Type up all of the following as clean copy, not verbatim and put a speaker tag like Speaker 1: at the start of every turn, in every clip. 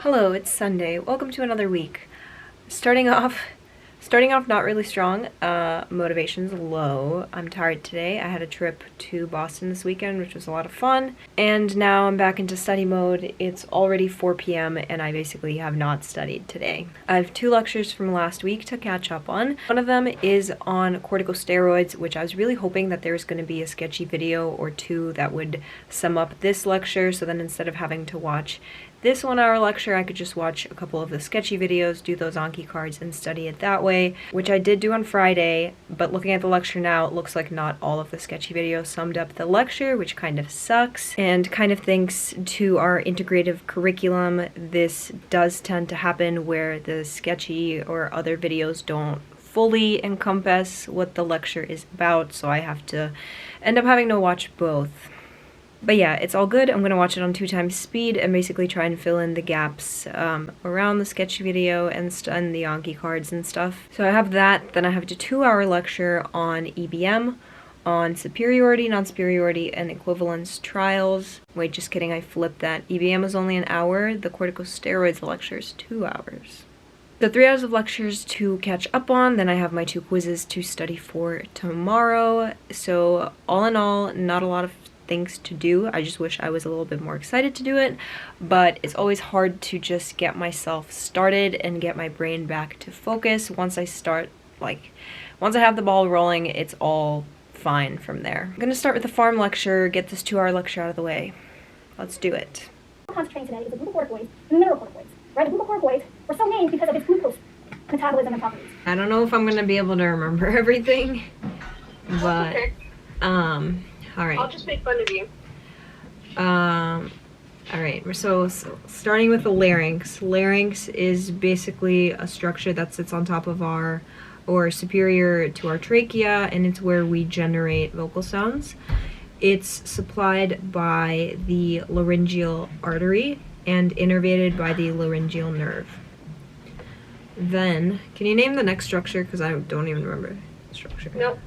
Speaker 1: Hello, it's Sunday. Welcome to another week. Starting off not really strong. Motivation's low. I'm tired today. I had a trip to Boston this weekend, which was a lot of fun. And now I'm back into study mode. It's already 4 p.m. and I basically have not studied today. I have 2 lectures from last week to catch up on. One of them is on corticosteroids, which I was really hoping that there was going to be a sketchy video or 2 that would sum up this lecture, so then instead of having to watch this 1-hour lecture, I could just watch a couple of the sketchy videos, do those Anki cards, and study it that way, which I did do on Friday, but looking at the lecture now, it looks like not all of the sketchy videos summed up the lecture, which kind of sucks. And kind of thanks to our integrative curriculum, this does tend to happen where the sketchy or other videos don't fully encompass what the lecture is about, so I have to end up having to watch both. But yeah, it's all good. I'm gonna watch it on 2 times speed and basically try and fill in the gaps around the sketchy video and the Anki cards and stuff. So I have that, then I have a 2-hour lecture on EBM, on superiority, non-superiority, and equivalence trials. Wait, just kidding, I flipped that. EBM is only an hour, the corticosteroids lecture is 2 hours. So 3 hours of lectures to catch up on, then I have my 2 quizzes to study for tomorrow. So all in all, not a lot of things to do. I just wish I was a little bit more excited to do it, but it's always hard to just get myself started and get my brain back to focus. Once I have the ball rolling, it's all fine from there. I'm gonna start with the pharm lecture, get this 2-hour lecture out of the way. Let's do it.
Speaker 2: Concentrating today is the glucocorticoids and the mineralocorticoids, right? The glucocorticoids were so named because of its glucose metabolism and properties.
Speaker 1: I don't know if I'm gonna be able to remember everything, but all right.
Speaker 3: I'll just make fun of you.
Speaker 1: All right, so starting with the larynx. Larynx is basically a structure that sits on top of or superior to our trachea, and it's where we generate vocal sounds. It's supplied by the laryngeal artery and innervated by the laryngeal nerve. Then, can you name the next structure? Because I don't even remember the structure.
Speaker 3: Nope.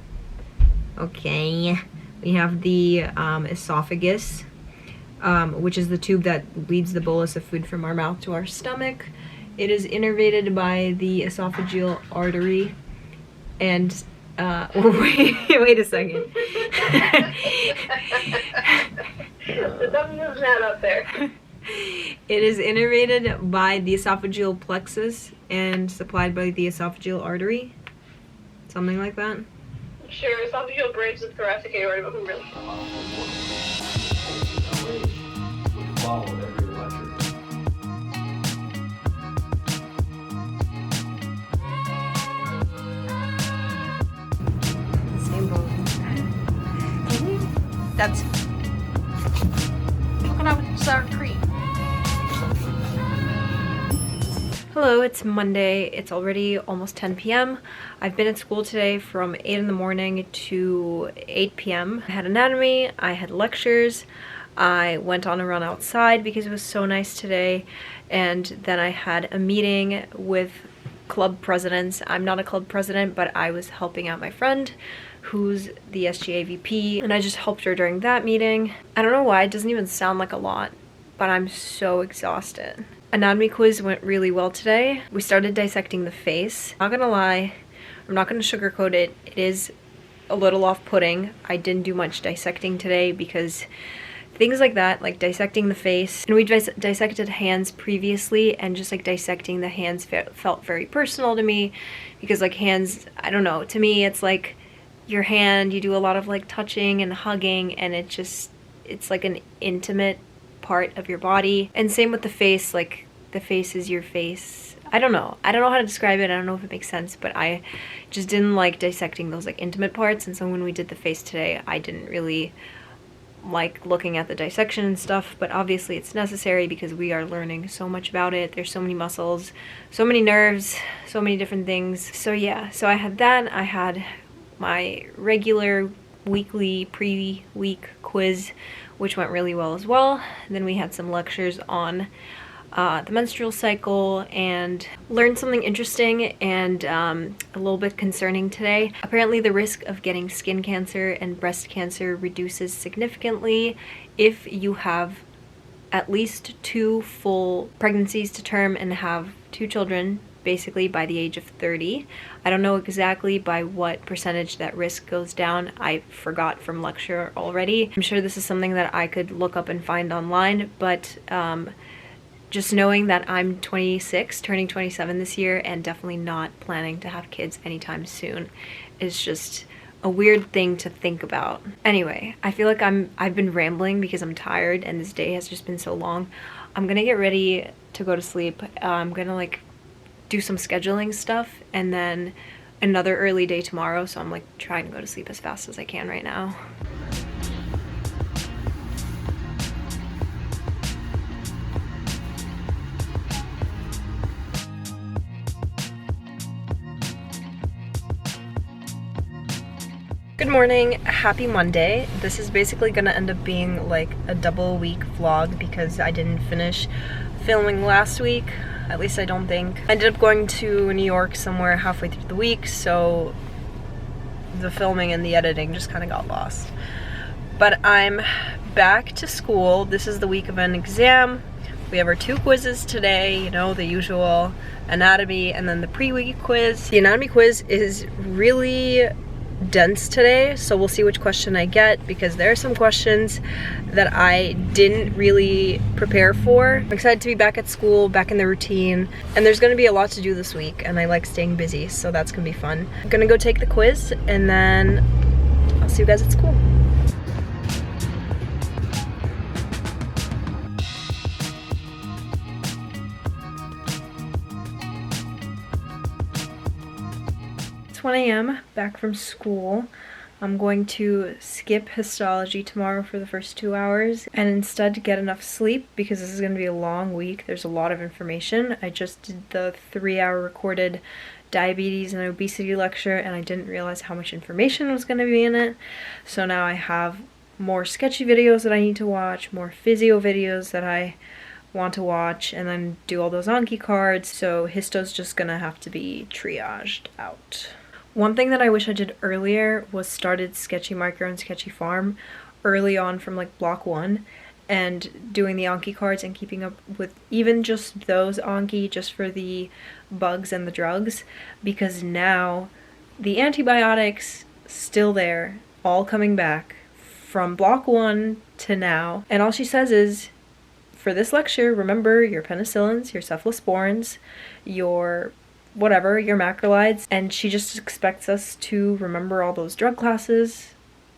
Speaker 1: Okay. We have the esophagus, which is the tube that leads the bolus of food from our mouth to our stomach. It is innervated by the esophageal artery, and wait a second.
Speaker 3: The dumb news man out there.
Speaker 1: It is innervated by the esophageal plexus and supplied by the esophageal artery, something like that.
Speaker 3: Sure, esophageal bridge is thoracic aorta, but who really?
Speaker 1: Same boat.
Speaker 3: That's coconut with sour cream.
Speaker 1: Hello, it's Monday. It's already almost 10 p.m. I've been at school today from 8 in the morning to 8 p.m. I had anatomy, I had lectures, I went on a run outside because it was so nice today, and then I had a meeting with club presidents. I'm not a club president, but I was helping out my friend who's the SGA VP, and I just helped her during that meeting. I don't know why, it doesn't even sound like a lot, but I'm so exhausted. Anatomy quiz went really well today. We started dissecting the face. Not gonna lie, I'm not gonna sugarcoat it. It is a little off-putting. I didn't do much dissecting today because things like that, like dissecting the face, and we dissected hands previously, and just like dissecting the hands felt very personal to me because like hands, I don't know, to me it's like your hand, you do a lot of like touching and hugging, and it's like an intimate part of your body. And same with the face, like the face is your face. I don't know how to describe it. I don't know if it makes sense, but I just didn't like dissecting those like intimate parts, and so when we did the face today, I didn't really like looking at the dissection and stuff, but obviously it's necessary because we are learning so much about it. There's so many muscles, so many nerves, so many different things. So yeah, so I had that. I had my regular weekly pre-week quiz, which went really well as well. And then we had some lectures on the menstrual cycle and learned something interesting and a little bit concerning today. Apparently the risk of getting skin cancer and breast cancer reduces significantly if you have at least 2 full pregnancies to term and have 2 children basically by the age of 30. I don't know exactly by what percentage that risk goes down. I forgot from lecture already. I'm sure this is something that I could look up and find online, but just knowing that I'm 26, turning 27 this year, and definitely not planning to have kids anytime soon is just a weird thing to think about. Anyway, I feel like I've been rambling because I'm tired and this day has just been so long. I'm gonna get ready to go to sleep. I'm gonna like do some scheduling stuff and then another early day tomorrow, so I'm like trying to go to sleep as fast as I can right now. Good morning, happy Monday. This is basically gonna end up being like a double week vlog because I didn't finish filming last week. At least I don't think. I ended up going to New York somewhere halfway through the week, so the filming and the editing just kind of got lost. But I'm back to school. This is the week of an exam. We have our 2 quizzes today, you know, the usual anatomy and then the pre-week quiz. The anatomy quiz is really dense today, so we'll see which question I get because there are some questions that I didn't really prepare for. I'm excited to be back at school, back in the routine, and there's gonna be a lot to do this week and I like staying busy, so that's gonna be fun. I'm gonna go take the quiz and then I'll see you guys at school. It's 1 a.m. back from school. I'm going to skip histology tomorrow for the first 2 hours and instead get enough sleep because this is going to be a long week. There's a lot of information. I just did the 3-hour recorded diabetes and obesity lecture and I didn't realize how much information was going to be in it. So now I have more sketchy videos that I need to watch, more physio videos that I want to watch, and then do all those Anki cards. So histo's just going to have to be triaged out. One thing that I wish I did earlier was started Sketchy Micro and Sketchy Farm early on from like block 1 and doing the Anki cards and keeping up with even just those Anki just for the bugs and the drugs, because now the antibiotics still there, all coming back from block 1 to now, and all she says is, for this lecture, remember your penicillins, your cephalosporins, your whatever, your macrolides, and she just expects us to remember all those drug classes,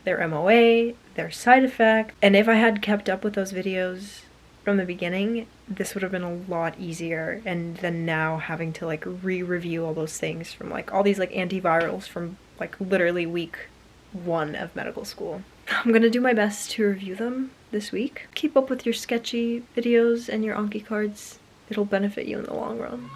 Speaker 1: their MOA, their side effect. And if I had kept up with those videos from the beginning, this would have been a lot easier, and then now having to like re-review all those things from like all these like antivirals from like literally week 1 of medical school. I'm gonna do my best to review them this week. Keep up with your sketchy videos and your Anki cards. It'll benefit you in the long run.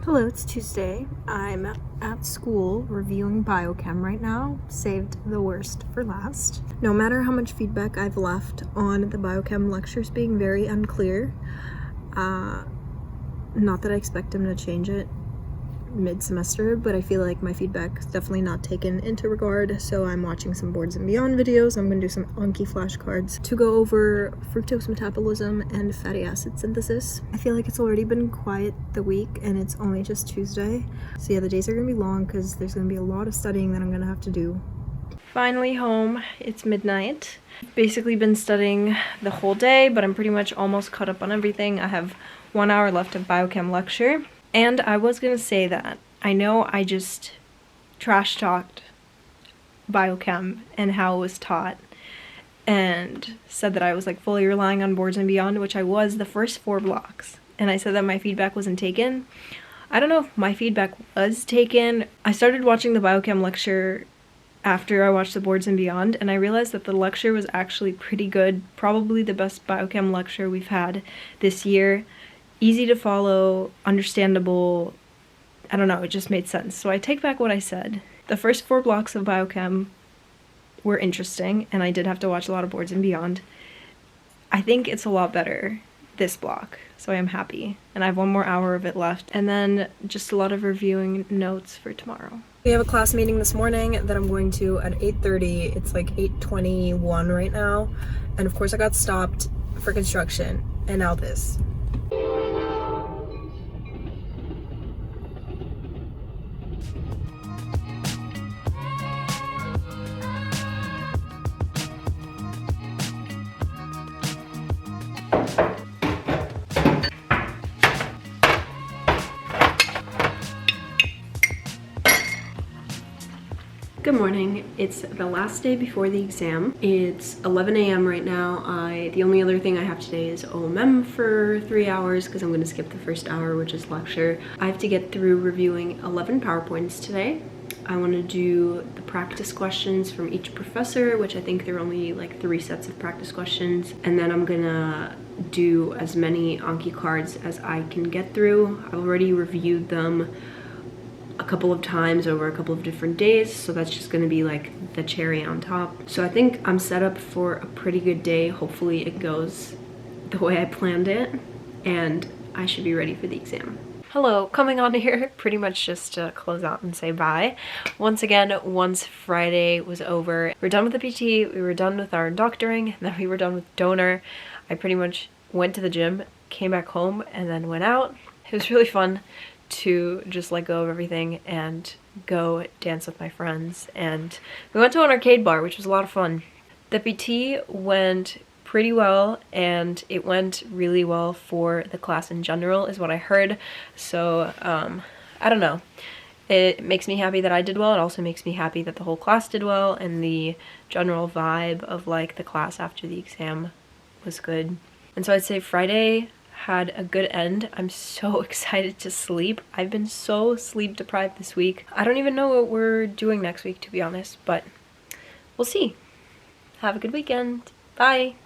Speaker 1: Hello, it's Tuesday. I'm at school reviewing biochem right now. Saved the worst for last. No matter how much feedback I've left on the biochem lectures being very unclear, not that I expect them to change it mid-semester, but I feel like my feedback's definitely not taken into regard, so I'm watching some Boards and Beyond videos. I'm gonna do some Anki flashcards to go over fructose metabolism and fatty acid synthesis. I feel like it's already been quiet the week and it's only just Tuesday, so yeah, the days are gonna be long because there's gonna be a lot of studying that I'm gonna have to do. Finally home. It's midnight. Basically been studying the whole day, but I'm pretty much almost caught up on everything. I have 1 hour left of biochem lecture. And I was gonna say that I know I just trash talked biochem and how it was taught and said that I was like fully relying on Boards and Beyond, which I was the first 4 blocks, and I said that my feedback wasn't taken. I don't know if my feedback was taken. I started watching the biochem lecture after I watched the Boards and Beyond, and I realized that the lecture was actually pretty good, probably the best biochem lecture we've had this year. Easy to follow, understandable, I don't know, it just made sense. So I take back what I said. The first 4 blocks of biochem were interesting, and I did have to watch a lot of Boards and Beyond. I think it's a lot better, this block, so I am happy. And I have one more hour of it left. And then just a lot of reviewing notes for tomorrow. We have a class meeting this morning that I'm going to at 8:30. It's like 8:21 right now. And of course I got stopped for construction, and now this. Good morning. It's the last day before the exam. It's 11 a.m. right now. The only other thing I have today is OMM for 3 hours because I'm going to skip the first hour, which is lecture. I have to get through reviewing 11 PowerPoints today. I want to do the practice questions from each professor, which I think there are only like 3 sets of practice questions. And then I'm gonna do as many Anki cards as I can get through. I've already reviewed them a couple of times over a couple of different days, so that's just gonna be like the cherry on top. So I think I'm set up for a pretty good day. Hopefully it goes the way I planned it, and I should be ready for the exam. Hello, coming on here pretty much just to close out and say bye. Once again, once Friday was over, we're done with the PT, we were done with our doctoring, and then we were done with donor. I pretty much went to the gym, came back home, and then went out. It was really fun to just let go of everything and go dance with my friends. And we went to an arcade bar, which was a lot of fun. The PT went pretty well, and it went really well for the class in general is what I heard. So I don't know. It makes me happy that I did well. It also makes me happy that the whole class did well, and the general vibe of like the class after the exam was good. And so I'd say Friday had a good end. I'm so excited to sleep. I've been so sleep deprived this week. I don't even know what we're doing next week, to be honest, but we'll see. Have a good weekend. Bye.